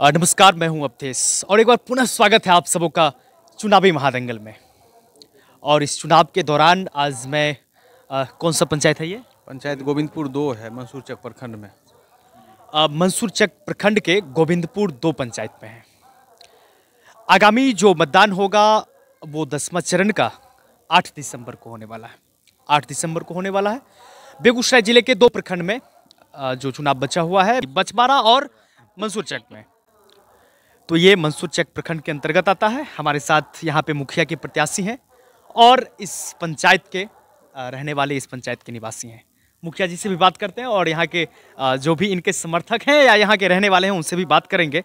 नमस्कार, मैं हूं अवधेश और एक बार पुनः स्वागत है आप सबों का चुनावी महादंगल में। और इस चुनाव के दौरान आज मैं कौन सा पंचायत है ये? पंचायत गोविंदपुर 2 है, मंसूरचक प्रखंड में। मंसूरचक प्रखंड के गोविंदपुर 2 पंचायत में है। आगामी जो मतदान होगा वो 10वां चरण का 8 दिसंबर को होने वाला है। 8 दिसंबर को होने वाला है। बेगूसराय जिले के 2 प्रखंड में जो चुनाव बचा हुआ है, बछवाड़ा और मंसूरचक में। तो ये मंसूरचक प्रखंड के अंतर्गत आता है। हमारे साथ यहाँ पे मुखिया के प्रत्याशी हैं और इस पंचायत के रहने वाले, इस पंचायत के निवासी हैं। मुखिया जी से भी बात करते हैं और यहाँ के जो भी इनके समर्थक हैं या यहाँ के रहने वाले हैं उनसे भी बात करेंगे।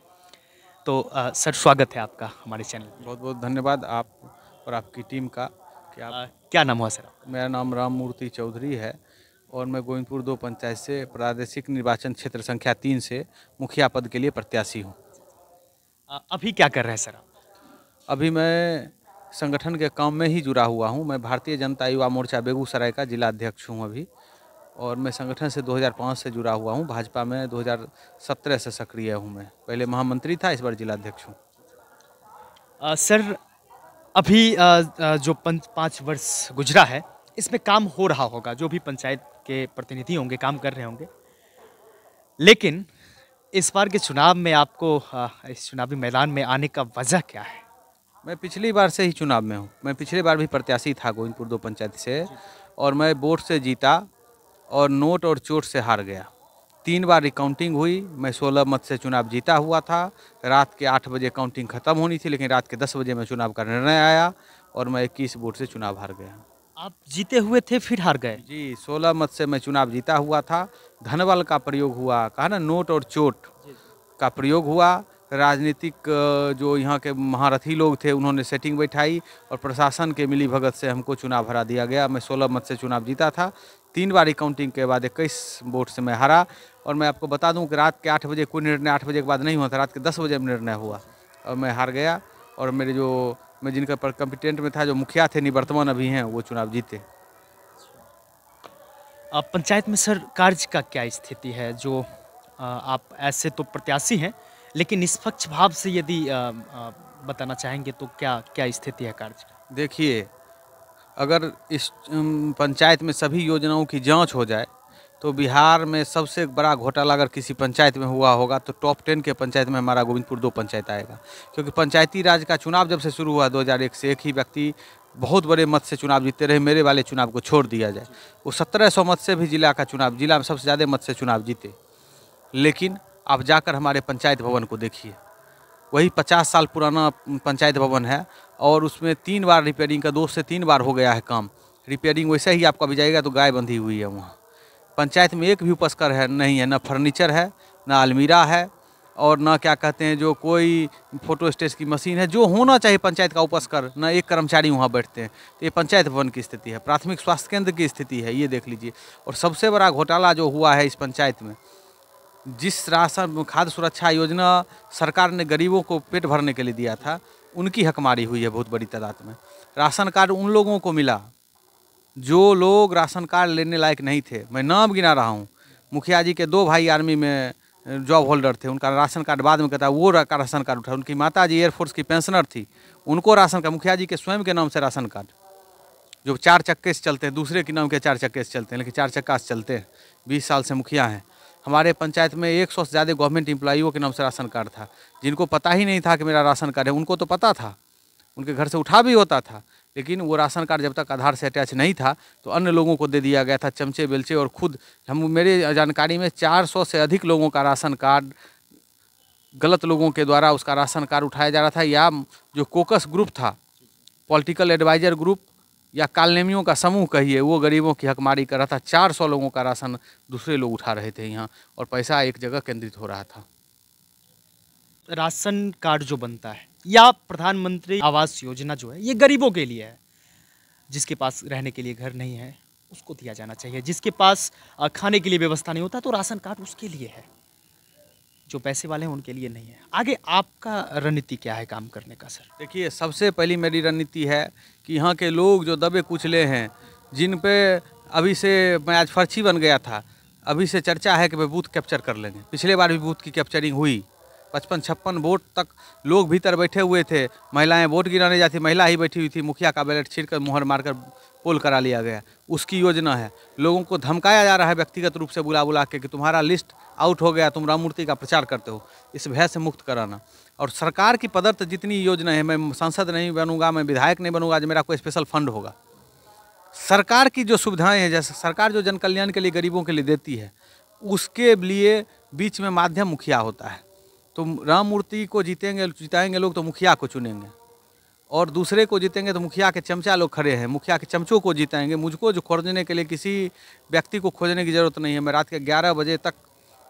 तो सर, स्वागत है आपका हमारे चैनल में। बहुत बहुत धन्यवाद आप और आपकी टीम का। क्या नाम हुआ सर? मेरा नाम राम मूर्ति चौधरी है और मैं गोविंदपुर 2 पंचायत से प्रादेशिक निर्वाचन क्षेत्र संख्या 3 से मुखिया पद के लिए प्रत्याशी हूँ। अभी क्या कर रहे हैं सर आप? अभी मैं संगठन के काम में ही जुड़ा हुआ हूँ। मैं भारतीय जनता युवा मोर्चा बेगूसराय का जिला अध्यक्ष हूँ अभी, और मैं संगठन से 2005 से जुड़ा हुआ हूँ। भाजपा में 2017 से सक्रिय हूँ। मैं पहले महामंत्री था, इस बार जिला अध्यक्ष हूँ। सर, अभी जो 5 वर्ष गुजरा है इसमें काम हो रहा होगा, जो भी पंचायत के प्रतिनिधि होंगे काम कर रहे होंगे, लेकिन इस बार के चुनाव में आपको इस चुनावी मैदान में आने का वजह क्या है? मैं पिछली बार से ही चुनाव में हूँ। मैं पिछली बार भी प्रत्याशी था गोविंदपुर 2 पंचायत से, और मैं वोट से जीता और नोट और चोट से हार गया। 3 बार रिकाउंटिंग हुई। मैं 16 मत से चुनाव जीता हुआ था। रात के 8 बजे काउंटिंग खत्म होनी थी, लेकिन रात के 10 बजे में चुनाव का निर्णय आया और मैं 21 वोट से चुनाव हार गया। आप जीते हुए थे फिर हार गए? जी, 16 मत से मैं चुनाव जीता हुआ था। धनबल का प्रयोग हुआ, कहा ना, नोट और चोट का प्रयोग हुआ। राजनीतिक जो यहाँ के महारथी लोग थे उन्होंने सेटिंग बैठाई और प्रशासन के मिली भगत से हमको चुनाव हरा दिया गया। मैं 16 मत से चुनाव जीता था। 3 बार काउंटिंग के बाद 21 वोट से मैं हारा। और मैं आपको बता दूं कि रात के 8 बजे कोई निर्णय 8 बजे के बाद नहीं हुआ था, रात के 10 बजे में निर्णय हुआ और मैं हार गया। और मेरे जो मैं जिनका पर कॉम्पिटेंट में था, जो मुखिया थे, निवर्तमान अभी हैं, वो चुनाव जीते। पंचायत में सर कार्य का क्या स्थिति है? जो आप ऐसे तो प्रत्याशी हैं, लेकिन निष्पक्ष भाव से यदि बताना चाहेंगे तो क्या क्या स्थिति है कार्य का? देखिए, अगर इस पंचायत में सभी योजनाओं की जांच हो जाए तो बिहार में सबसे बड़ा घोटाला अगर किसी पंचायत में हुआ होगा तो टॉप 10 के पंचायत में हमारा गोविंदपुर 2 पंचायत आएगा। क्योंकि पंचायती राज का चुनाव जब से शुरू हुआ 2001 से, एक ही व्यक्ति बहुत बड़े मत से चुनाव जीतते रहे। मेरे वाले चुनाव को छोड़ दिया जाए, वो 1700 मत से भी जिला में सबसे ज़्यादा मत से चुनाव जीते। लेकिन आप जाकर हमारे पंचायत भवन को देखिए, वही 50 साल पुराना पंचायत भवन है और उसमें 3 बार रिपेयरिंग का 2 से 3 बार हो गया है काम। रिपेयरिंग वैसे ही आपका भी जाएगा तो गाय बंधी हुई है वहाँ। पंचायत में एक भी उपस्कर है नहीं है, ना फर्नीचर है, ना अलमीरा है, और ना क्या कहते हैं जो कोई फोटो स्टेट की मशीन है जो होना चाहिए पंचायत का उपस्कर, ना एक कर्मचारी वहाँ बैठते हैं। तो ये पंचायत भवन की स्थिति है। प्राथमिक स्वास्थ्य केंद्र की स्थिति है, ये देख लीजिए। और सबसे बड़ा घोटाला जो हुआ है इस पंचायत में, जिस राशन खाद्य सुरक्षा योजना सरकार ने गरीबों को पेट भरने के लिए दिया था, उनकी हकमारी हुई है बहुत बड़ी तादाद में। राशन कार्ड उन लोगों को मिला जो लोग राशन कार्ड लेने लायक नहीं थे। मैं नाम गिना रहा हूँ। मुखिया जी के 2 भाई आर्मी में जॉब होल्डर थे, उनका राशन कार्ड बाद में कहता वो राशन कार्ड उठा। उनकी माता जी एयरफोर्स की पेंशनर थी, उनको राशन कार्ड, मुखिया जी के स्वयं के नाम से राशन कार्ड, जो 4 चक्के से चलते हैं, दूसरे के नाम के 4 चक्के से चलते हैं, लेकिन 4 चक्का से चलते हैं। 20 साल से मुखिया हैं। हमारे पंचायत में 100 से ज़्यादा गवर्नमेंट एम्प्लॉइयों के नाम से राशन कार्ड था। जिनको पता ही नहीं था कि मेरा राशन कार्ड है, उनको तो पता था, उनके घर से उठा भी होता था, लेकिन वो राशन कार्ड जब तक आधार से अटैच नहीं था तो अन्य लोगों को दे दिया गया था, चमचे बेलचे। और खुद मेरे जानकारी में 400 से अधिक लोगों का राशन कार्ड गलत लोगों के द्वारा उसका राशन कार्ड उठाया जा रहा था, या जो कोकस ग्रुप था, पॉलिटिकल एडवाइजर ग्रुप या कालनेमियों का समूह कहिए, वो गरीबों की हकमारी कर रहा था। 400 लोगों का राशन दूसरे लोग उठा रहे थे यहाँ, और पैसा एक जगह केंद्रित हो रहा था। राशन कार्ड जो बनता है या प्रधानमंत्री आवास योजना जो है, ये गरीबों के लिए है। जिसके पास रहने के लिए घर नहीं है उसको दिया जाना चाहिए। जिसके पास खाने के लिए व्यवस्था नहीं होता तो राशन कार्ड उसके लिए है। जो पैसे वाले हैं उनके लिए नहीं है। आगे आपका रणनीति क्या है काम करने का सर? देखिए, सबसे पहली मेरी रणनीति है कि यहाँ के लोग जो दबे कुचले हैं, जिन पे अभी से मैं आज फर्ची बन गया था, अभी से चर्चा है कि वे बूथ कैप्चर कर लेंगे। पिछले बार भी बूथ की कैप्चरिंग हुई, 55-56 वोट तक लोग भीतर बैठे हुए थे, महिलाएं वोट गिराने जाती, महिला ही बैठी हुई थी, मुखिया का बैलेट छीन कर मुहर मारकर पोल करा लिया गया। उसकी योजना है। लोगों को धमकाया जा रहा है व्यक्तिगत रूप से बुला बुला के कि तुम्हारा लिस्ट आउट हो गया, तुम राम मूर्ति का प्रचार करते हो। इस भय से मुक्त कराना। और सरकार की पदर्थ जितनी योजना है, मैं सांसद नहीं बनूंगा, मैं विधायक नहीं बनूंगा, आज मेरा कोई स्पेशल फंड होगा। सरकार की जो सुविधाएं हैं, जैसे सरकार जो जन कल्याण के लिए गरीबों के लिए देती है, उसके लिए बीच में माध्यम मुखिया होता है। तो राम मूर्ति को जिताएंगे लोग तो मुखिया को चुनेंगे, और दूसरे को जीतेंगे तो मुखिया के चमचा लोग खड़े हैं, मुखिया के चमचों को जिताएंगे। मुझको जो खोजने के लिए किसी व्यक्ति को खोजने की ज़रूरत नहीं है। मैं रात के 11 बजे तक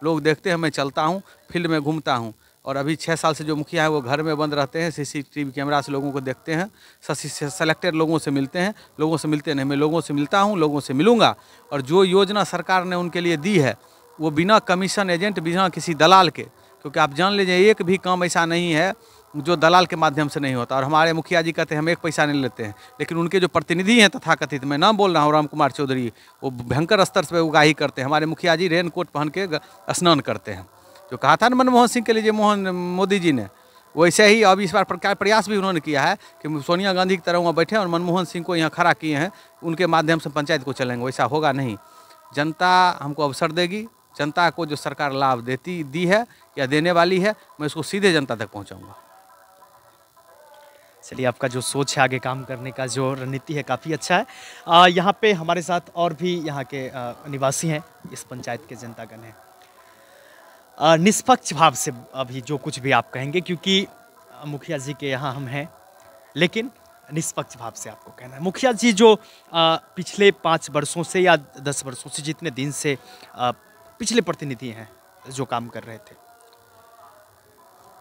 लोग देखते हैं, मैं चलता हूँ, फील्ड में घूमता हूँ। और अभी 6 साल से जो मुखिया है वो घर में बंद रहते हैं, CCTV कैमरा से लोगों को देखते हैं, सेलेक्टेड लोगों से मिलते हैं। लोगों से मिलते नहीं, मैं लोगों से मिलता हूँ, लोगों से मिलूँगा। और जो योजना सरकार ने उनके लिए दी है वो बिना कमीशन एजेंट, बिना किसी दलाल के, क्योंकि आप जान लीजिए एक भी काम ऐसा नहीं है जो दलाल के माध्यम से नहीं होता। और हमारे मुखिया जी कहते हैं हम एक पैसा नहीं लेते हैं, लेकिन उनके जो प्रतिनिधि हैं तथाकथित, मैं नाम बोल रहा हूँ, राम कुमार चौधरी, वो भयंकर स्तर पर उगाही करते हैं। हमारे मुखिया जी रेन कोट पहन के स्नान करते हैं। जो कहा था ना मनमोहन सिंह के लिए मोदी जी ने, वैसे ही अब इस बार प्रयास भी उन्होंने किया है कि सोनिया गांधी की तरह वहाँ बैठे और मनमोहन सिंह को यहाँ खड़ा किए हैं, उनके माध्यम से पंचायत को चलेंगे। वैसा होगा नहीं। जनता हमको अवसर देगी। जनता को जो सरकार लाभ दी है या देने वाली है, मैं उसको सीधे जनता तक पहुँचाऊँगा। चलिए, आपका जो सोच है आगे काम करने का, जो रणनीति है, काफ़ी अच्छा है। यहाँ पे हमारे साथ और भी यहाँ के निवासी हैं, इस पंचायत के जनतागण हैं। निष्पक्ष भाव से अभी जो कुछ भी आप कहेंगे, क्योंकि मुखिया जी के यहाँ हम हैं, लेकिन निष्पक्ष भाव से आपको कहना है। मुखिया जी जो पिछले 5 वर्षों से या 10 वर्षों से, जितने दिन से पिछले प्रतिनिधि हैं जो काम कर रहे थे,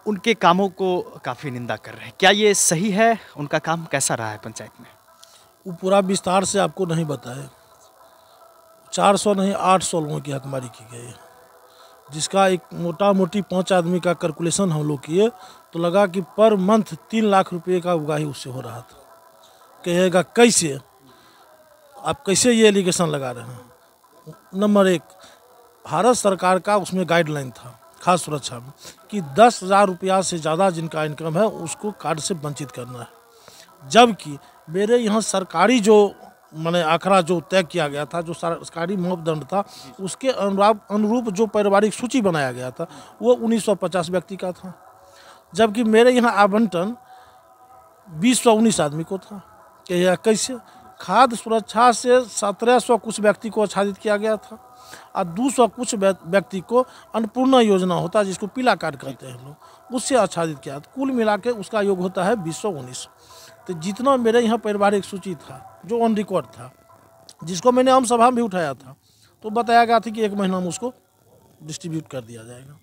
उनके कामों को काफ़ी निंदा कर रहे हैं। क्या ये सही है? उनका काम कैसा रहा है पंचायत में? वो पूरा विस्तार से आपको नहीं बताए। 400 नहीं 800 लोगों की हकमारी की गई, जिसका एक मोटी 5 आदमी का कैलकुलेशन हम लोग किए तो लगा कि पर मंथ 3 लाख रुपए का उगाही उससे हो रहा था। कहेगा कैसे? आप कैसे ये एलिगेशन लगा रहे हैं? नंबर 1, भारत सरकार का उसमें गाइडलाइन था खास सुरक्षा में कि 10,000 रुपया से ज़्यादा जिनका इनकम है उसको कार्ड से वंचित करना है। जबकि मेरे यहाँ सरकारी जो मैंने आंकड़ा जो तय किया गया था, जो सरकारी मापदंड था, उसके अनुरूप जो पारिवारिक सूची बनाया गया था वो 1950 व्यक्ति का था। जबकि मेरे यहाँ आवंटन 2019 आदमी को था। क्या कैसे? खाद्य सुरक्षा से 1700 कुछ व्यक्ति को आच्छादित किया गया था और 200 कुछ व्यक्ति को अन्नपूर्णा योजना होता है, जिसको पीला कार्ड कहते हैं लोग, उससे आच्छादित किया। तो कुल मिला के उसका योग होता है 219। तो जितना मेरे यहाँ पारिवारिक सूची था जो ऑन रिकॉर्ड था, जिसको मैंने आम सभा में भी उठाया था, तो बताया गया था कि 1 महीना में उसको डिस्ट्रीब्यूट कर दिया जाएगा।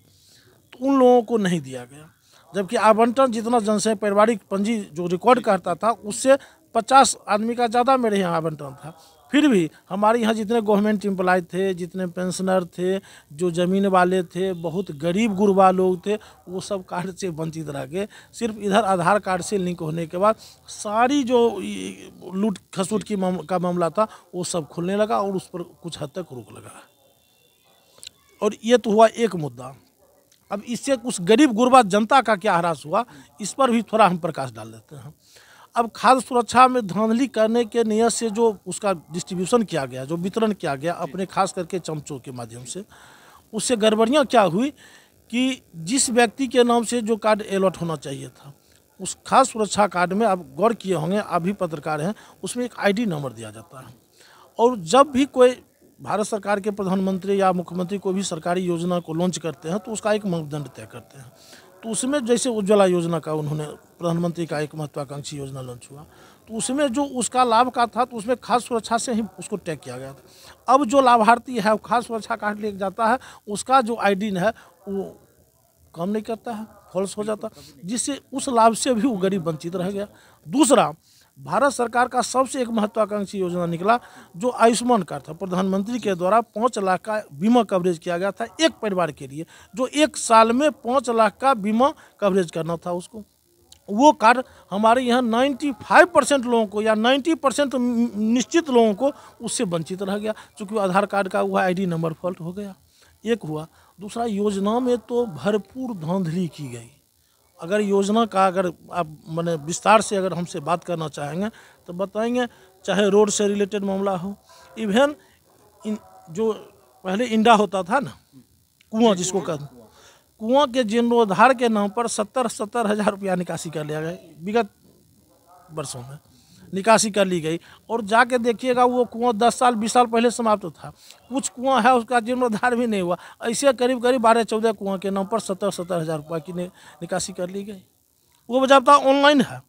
तो उन लोगों को नहीं दिया गया। जबकि आवंटन जितना जनसंख्या पारिवारिक पंजी जो रिकॉर्ड करता था उससे 50 आदमी का ज़्यादा मेरे यहाँ आवंटन था। फिर भी हमारे यहाँ जितने गवर्नमेंट एम्प्लॉय थे, जितने पेंशनर थे, जो ज़मीन वाले थे, बहुत गरीब गुरबा लोग थे, वो सब कार्ड से वंचित रह गए। सिर्फ इधर आधार कार्ड से लिंक होने के बाद सारी जो लूट खसूट का मामला था वो सब खुलने लगा और उस पर कुछ हद तक रोक लगा। और ये तो हुआ एक मुद्दा। अब इससे उस गरीब गुरबा जनता का क्या हरास हुआ, इस पर भी थोड़ा हम प्रकाश डाल देते हैं। अब खाद्य सुरक्षा में धांधली करने के नियत से जो उसका डिस्ट्रीब्यूशन किया गया, जो वितरण किया गया अपने खास करके चमचों के माध्यम से, उससे गड़बड़ियाँ क्या हुई कि जिस व्यक्ति के नाम से जो कार्ड अलॉट होना चाहिए था, उस खाद्य सुरक्षा कार्ड में आप गौर किए होंगे, आप भी पत्रकार हैं, उसमें एक ID नंबर दिया जाता है। और जब भी कोई भारत सरकार के प्रधानमंत्री या मुख्यमंत्री कोई भी सरकारी योजना को लॉन्च करते हैं तो उसका एक मापदंड तय करते हैं। तो उसमें जैसे उज्ज्वला योजना का उन्होंने, प्रधानमंत्री का एक महत्वाकांक्षी योजना लॉन्च हुआ, तो उसमें जो उसका लाभ का था तो उसमें खाद्य सुरक्षा से ही उसको टैग किया गया था। अब जो लाभार्थी है वो खाद्य सुरक्षा कार्ड लेके जाता है, उसका जो ID है वो काम नहीं करता है, फॉल्स हो जाता, जिससे उस लाभ से भी वो गरीब वंचित रह गया। दूसरा, भारत सरकार का सबसे एक महत्वाकांक्षी योजना निकला जो आयुष्मान कार्ड था। प्रधानमंत्री के द्वारा 5 लाख का बीमा कवरेज किया गया था एक परिवार के लिए, जो 1 साल में 5 लाख का बीमा कवरेज करना था उसको। वो कार्ड हमारे यहाँ 95% लोगों को या 90% निश्चित लोगों को उससे वंचित रह गया, चूँकि आधार कार्ड का हुआ ID नंबर फॉल्ट हो गया। एक हुआ। दूसरा, योजना में तो भरपूर धांधली की गई। अगर योजना का अगर आप माने विस्तार से अगर हमसे बात करना चाहेंगे तो बताएंगे, चाहे रोड से रिलेटेड मामला हो, इवन जो पहले इंडा होता था ना, कुआं जिसको कहते, कुआं के जीर्णोद्धार के नाम पर 70 हज़ार रुपया निकासी कर लिया गया विगत वर्षों में, निकासी कर ली गई। और जाके देखिएगा वो कुआं 10 साल 20 साल पहले समाप्त था। कुछ कुआं है उसका जीर्णोद्धार भी नहीं हुआ। ऐसे करीब 12-14 कुआं के नाम पर 70 हज़ार रुपये की निकासी कर ली गई। वो वजह ऑनलाइन है।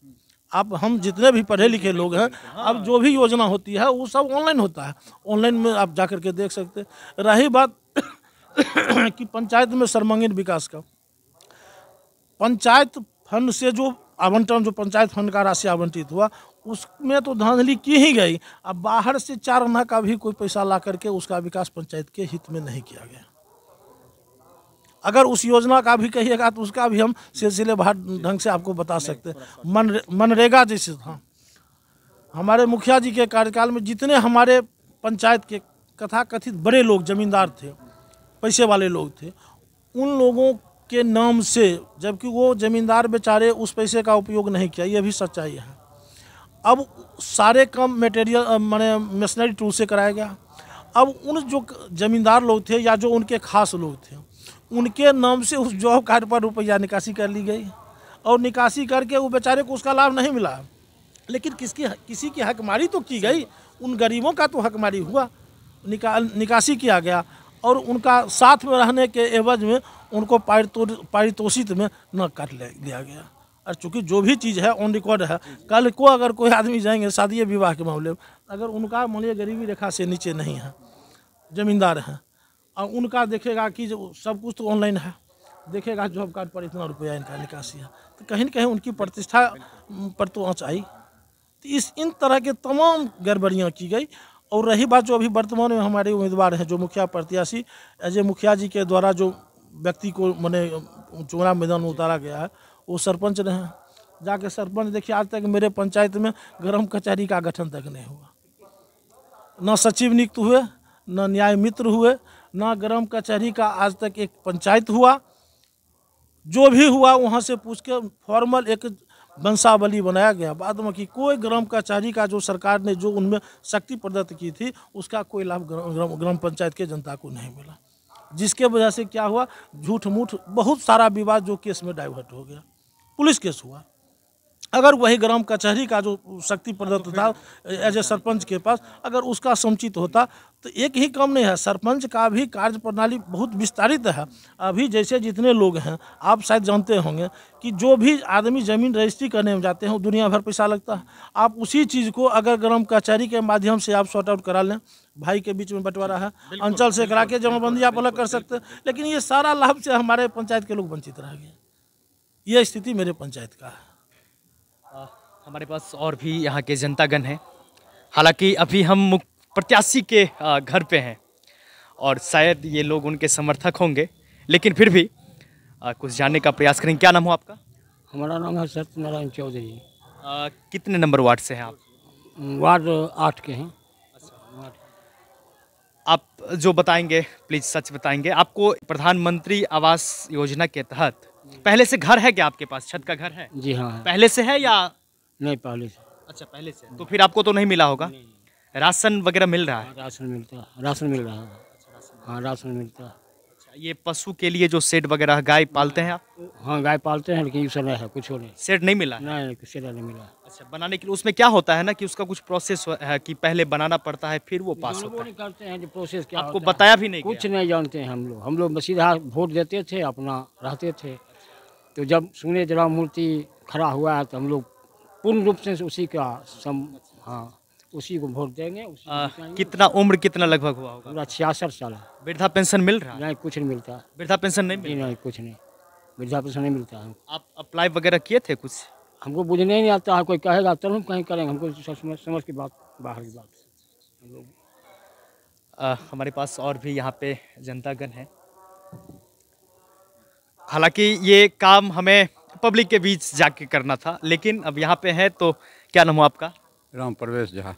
आप हम जितने भी पढ़े लिखे लोग हैं, अब जो भी योजना होती है वो सब ऑनलाइन होता है। ऑनलाइन में आप जा करके देख सकते हैं। रही बात कि पंचायत में सर्वांगीण विकास का, पंचायत फंड से जो आवंटन, जो पंचायत फंड का राशि आवंटित हुआ, उसमें तो धांधली की ही गई। अब बाहर से 4 आना का भी कोई पैसा ला करके उसका विकास पंचायत के हित में नहीं किया गया। अगर उस योजना का भी कहिएगा तो उसका भी हम सिलसिलेवार ढंग से आपको बता सकते हैं। मनरेगा जैसे था, हमारे मुखिया जी के कार्यकाल में जितने हमारे पंचायत के कथाकथित बड़े लोग जमींदार थे, पैसे वाले लोग थे, उन लोगों के नाम से, जबकि वो जमींदार बेचारे उस पैसे का उपयोग नहीं किया, ये भी सच्चाई है। अब सारे काम मटेरियल माने मशीनरी टूल से कराया गया। अब उन जो जमींदार लोग थे या जो उनके खास लोग थे, उनके नाम से उस जॉब कार्ड पर रुपया निकासी कर ली गई और निकासी करके वो बेचारे को उसका लाभ नहीं मिला। लेकिन किसी की हकमारी तो की गई, उन गरीबों का तो हकमारी हुआ, निकासी किया गया और उनका साथ में रहने के एवज में उनको पारितोषिक में न काट लिया गया। और चूँकि जो भी चीज़ है ऑन रिकॉर्ड है, कल को अगर कोई आदमी जाएंगे शादी विवाह के मामले में, अगर उनका मानिए गरीबी रेखा से नीचे नहीं है, जमींदार हैं, और उनका देखेगा कि जो सब कुछ तो ऑनलाइन है, देखेगा जॉब कार्ड पर इतना रुपया इनका निकासी है, तो कहीं न कहीं उनकी प्रतिष्ठा पर तो आँच आई। तो इन तरह के तमाम गड़बड़ियाँ की गई। और रही बात जो अभी वर्तमान में हमारे उम्मीदवार हैं, जो मुखिया प्रत्याशी अजय मुखिया जी के द्वारा जो व्यक्ति को मैंने चुनाव मैदान में उतारा गया है, वो सरपंच रहे। जाके सरपंच देखिए, आज तक मेरे पंचायत में ग्राम कचहरी का गठन तक नहीं हुआ, न सचिव नियुक्त हुए, न न्याय मित्र हुए, न ग्राम कचहरी का आज तक एक पंचायत हुआ। जो भी हुआ वहाँ से पूछ के फॉर्मल एक वंशावली बनाया गया, बाद में कि कोई ग्राम कचहरी का जो सरकार ने जो उनमें शक्ति प्रदत्त की थी, उसका कोई लाभ ग्राम पंचायत के जनता को नहीं मिला। जिसके वजह से क्या हुआ, झूठ मूठ बहुत सारा विवाद जो केस में डाइवर्ट हो गया, पुलिस केस हुआ। अगर वही ग्राम कचहरी का जो शक्ति प्रदत्त था एज ए सरपंच के पास, अगर उसका समुचित होता तो एक ही काम नहीं है, सरपंच का भी कार्य प्रणाली बहुत विस्तारित है। अभी जैसे जितने लोग हैं, आप शायद जानते होंगे कि जो भी आदमी ज़मीन रजिस्ट्री करने में जाते हैं वो दुनिया भर पैसा लगता है। आप उसी चीज़ को अगर ग्राम कचहरी के माध्यम से आप सॉर्ट आउट करा लें, भाई के बीच में बंटवारा है, अंचल से करा के जमाबंदी आप अलग कर सकते हैं, लेकिन ये सारा लाभ से हमारे पंचायत के लोग वंचित रह गए। ये स्थिति मेरे पंचायत का है। हमारे पास और भी यहाँ के जनतागण हैं। हालांकि अभी हम प्रत्याशी के घर पे हैं और शायद ये लोग उनके समर्थक होंगे, लेकिन फिर भी कुछ जानने का प्रयास करेंगे। क्या नाम हो आपका? हमारा नाम है सत्यनारायण चौधरी। कितने नंबर वार्ड से हैं आप? वार्ड 8 के हैं। आप जो बताएंगे प्लीज़ सच बताएंगे। आपको प्रधानमंत्री आवास योजना के तहत पहले से घर है क्या आपके पास? छत का घर है? जी हाँ है। पहले से है या नहीं, पहले से। अच्छा, पहले से। तो फिर आपको तो नहीं मिला होगा? राशन वगैरह मिल रहा है? राशन मिलता है, राशन मिल रहा है। हाँ, राशन मिलता है। अच्छा, ये पशु के लिए जो शेड वगैरह गाय पालते हैं आप? हाँ, गाय पालते हैं, लेकिन उससे नहीं है, कुछ हो नहीं। शेड नहीं मिला है? नहीं, कुछ नहीं मिला। अच्छा, बनाने के लिए उसमें क्या होता है ना कि उसका कुछ प्रोसेस है कि पहले बनाना पड़ता है फिर वो पास होता है। करते हैं जो प्रोसेस क्या आपको होता है। बताया भी नहीं कुछ गया? नहीं जानते हैं हम लोग। हम लोग सीधा वोट देते थे, अपना रहते थे। तो जब सुने जरा मूर्ति खड़ा हुआ है तो हम लोग पूर्ण रूप से उसी का उसी को वोट देंगे। कितना उम्र कितना लगभग हुआ होगा? पूरा 66 साल है। वृद्धा पेंशन मिल रहा है? नहीं, कुछ नहीं मिलता। वृद्धा पेंशन नहीं मिल? नहीं, कुछ नहीं, वृद्धा पेंशन नहीं मिलता है। आप अप्लाई वगैरह किए थे कुछ? हमको बुझने नहीं आता है, कोई कहेगा तब हम कहीं करेंगे। हमको समझ की बात, बाहर की बात हम लोग। हमारे पास और भी यहाँ पे जनतागण हैं। हालांकि ये काम हमें पब्लिक के बीच जाके करना था, लेकिन अब यहाँ पे है। तो क्या नाम हो आपका? राम प्रवेश झा।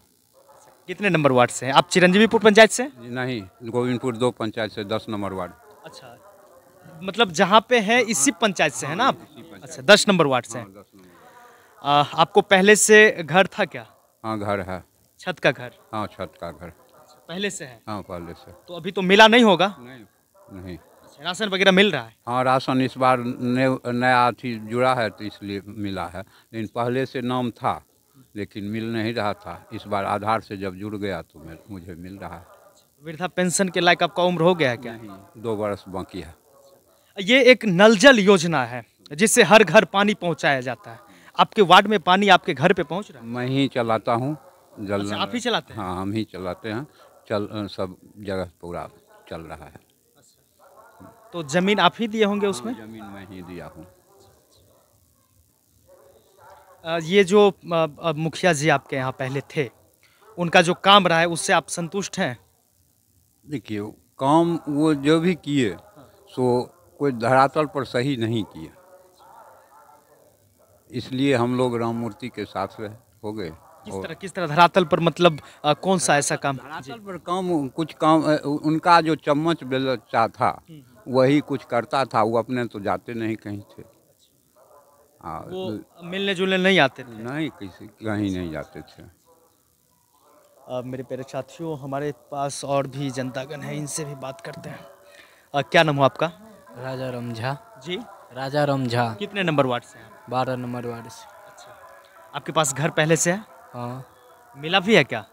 कितने नंबर वार्ड से हैं आप? चिरंजीवीपुर पंचायत से? नहीं, गोविंदपुर 2 पंचायत से 10 नंबर वार्ड। अच्छा, मतलब जहाँ पे है इसी पंचायत से है ना आप? अच्छा, 10 नंबर वार्ड से हैं। 10 नंबर। आपको पहले से घर था क्या? हाँ घर है। छत का घर हाँ छत का घर। पहले से है? हाँ पहले से। तो अभी तो मिला नहीं होगा? नहीं नहीं। अच्छा, राशन वगैरह मिल रहा है? हाँ राशन इस बार नया अथी जुड़ा है तो इसलिए मिला है, लेकिन पहले से नाम था लेकिन मिल नहीं रहा था। इस बार आधार से जब जुड़ गया तो मुझे मिल रहा है। वृद्धा पेंशन के लायक आपका उम्र हो गया है क्या? नहीं 2 बरस बाकी है। ये एक नल जल योजना है जिससे हर घर पानी पहुंचाया जाता है। आपके वार्ड में पानी आपके घर पे पहुंच रहा है? मैं ही चलाता हूँ जल। अच्छा, आप ही चलाते हैं? हाँ हम ही चलाते हैं। सब जगह पूरा चल रहा है। तो जमीन आप ही दिए होंगे उसमें? जमीन मैं ही दिया हूँ। ये जो मुखिया जी आपके यहाँ पहले थे, उनका जो काम रहा है उससे आप संतुष्ट हैं? देखिए काम वो जो भी किए सो कोई धरातल पर सही नहीं किए, इसलिए हम लोग राम मूर्ति के साथ हो गए। किस तरह धरातल पर, मतलब कौन सा ऐसा काम? धरातल पर काम कुछ काम उनका जो चम्मच बेलचा था वही कुछ करता था, वो अपने तो जाते नहीं कहीं थे। वो मिलने जुलने नहीं आते थे? नहीं किसी कहीं नहीं जाते थे। मेरे प्यारे साथियों, हमारे पास और भी जनतागण है, इनसे भी बात करते हैं। क्या नाम हो आपका? राजा राम झा। जी, राजा राम झा। कितने नंबर वार्ड से हैं? 12 नंबर वार्ड से। अच्छा, आपके पास घर पहले से है? हाँ मिला भी है क्या?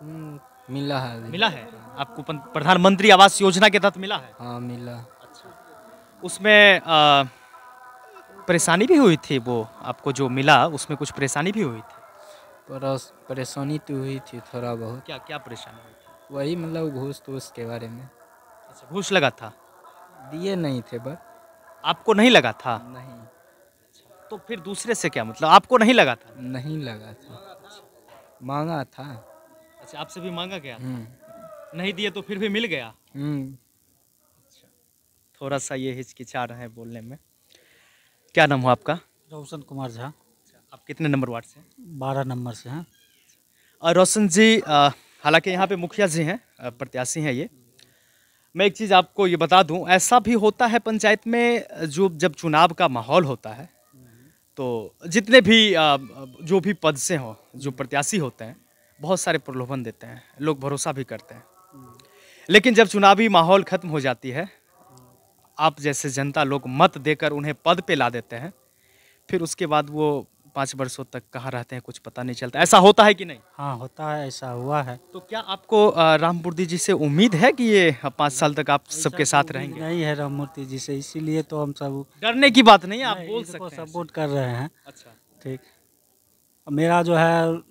मिला है अभी। मिला है आपको? प्रधानमंत्री आवास योजना के तहत मिला है? हाँ मिला। उसमें परेशानी भी हुई थी? वो आपको जो मिला उसमें कुछ परेशानी भी हुई थी? परेशानी तो हुई थी थोड़ा बहुत। क्या क्या परेशानी हुई थी? वही मतलब घूस तूस के बारे में। अच्छा, घूस लगा था? दिए नहीं थे बस। आपको नहीं लगा था? नहीं। तो फिर दूसरे से क्या मतलब? आपको नहीं लगा था? नहीं लगा था, मांगा था। अच्छा, आपसे भी मांगा गया? हम्म। नहीं दिए तो फिर भी मिल गया? हम्म। थोड़ा सा ये हिचकिचा रहे हैं बोलने में। क्या नाम हो आपका? रोशन कुमार झा। आप कितने नंबर वार्ड से? 12 नंबर से हैं। रोशन जी, हालांकि यहाँ पे मुखिया जी हैं, प्रत्याशी हैं ये। मैं एक चीज़ आपको ये बता दूं, ऐसा भी होता है पंचायत में, जो जब चुनाव का माहौल होता है तो जितने भी जो भी पद से हों, जो प्रत्याशी होते हैं, बहुत सारे प्रलोभन देते हैं, लोग भरोसा भी करते हैं। लेकिन जब चुनावी माहौल ख़त्म हो जाती है, आप जैसे जनता लोग मत देकर उन्हें पद पे ला देते हैं, फिर उसके बाद वो 5 वर्षों तक कहाँ रहते हैं कुछ पता नहीं चलता। ऐसा होता है कि नहीं? हाँ होता है, ऐसा हुआ है। तो क्या आपको रामपूर्ति जी से उम्मीद है कि ये 5 साल तक आप सबके साथ रहेंगे? नहीं है राममूर्ति जी से, इसीलिए तो हम सब डरने की बात नहीं है, आप बोल इनको सकते हैं। सपोर्ट कर रहे हैं। अच्छा, ठीक। मेरा जो है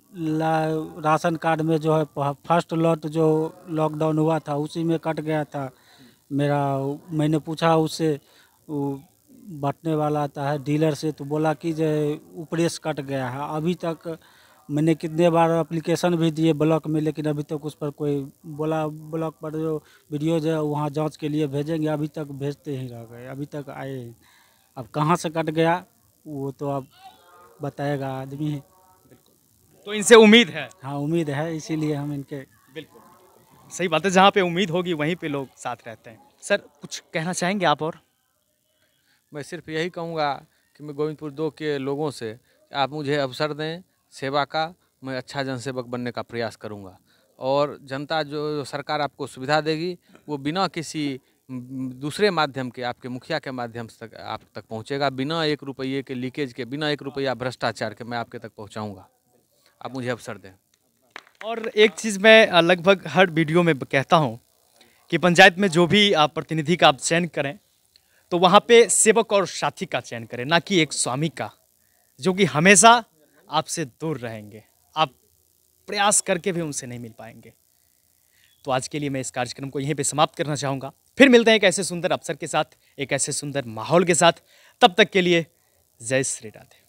राशन कार्ड में जो है फर्स्ट लॉट जो लॉकडाउन हुआ था उसी में कट गया था मेरा। मैंने पूछा उससे, वो बांटने वाला आता है डीलर से, तो बोला कि जो ऊपरे से कट गया है। अभी तक मैंने कितने बार एप्लीकेशन भी दिए ब्लॉक में, लेकिन अभी तक उस पर कोई बोला ब्लॉक पर जो वीडियो जो है वहाँ जांच के लिए भेजेंगे, अभी तक भेजते ही रह गए, अभी तक आए। अब कहाँ से कट गया वो तो अब बताएगा आदमी। तो इनसे उम्मीद है? हाँ उम्मीद है, इसीलिए हम इनके। बिल्कुल सही बात है, जहाँ पे उम्मीद होगी वहीं पे लोग साथ रहते हैं। सर, कुछ कहना चाहेंगे आप? और मैं सिर्फ यही कहूँगा कि मैं गोविंदपुर 2 के लोगों से आप मुझे अवसर दें सेवा का, मैं अच्छा जनसेवक बनने का प्रयास करूँगा। और जनता जो सरकार आपको सुविधा देगी वो बिना किसी दूसरे माध्यम के, आपके मुखिया के माध्यम से आप तक पहुँचेगा, बिना 1 रुपये के लीकेज के, बिना 1 रुपया भ्रष्टाचार के मैं आपके तक पहुँचाऊँगा। आप मुझे अवसर दें। और एक चीज़ मैं लगभग हर वीडियो में कहता हूँ कि पंचायत में जो भी आप प्रतिनिधि का आप चयन करें तो वहाँ पे सेवक और साथी का चयन करें, ना कि एक स्वामी का, जो कि हमेशा आपसे दूर रहेंगे। आप प्रयास करके भी उनसे नहीं मिल पाएंगे। तो आज के लिए मैं इस कार्यक्रम को यहीं पे समाप्त करना चाहूँगा। फिर मिलते हैं एक ऐसे सुंदर अवसर के साथ, एक ऐसे सुंदर माहौल के साथ। तब तक के लिए जय श्री राधे।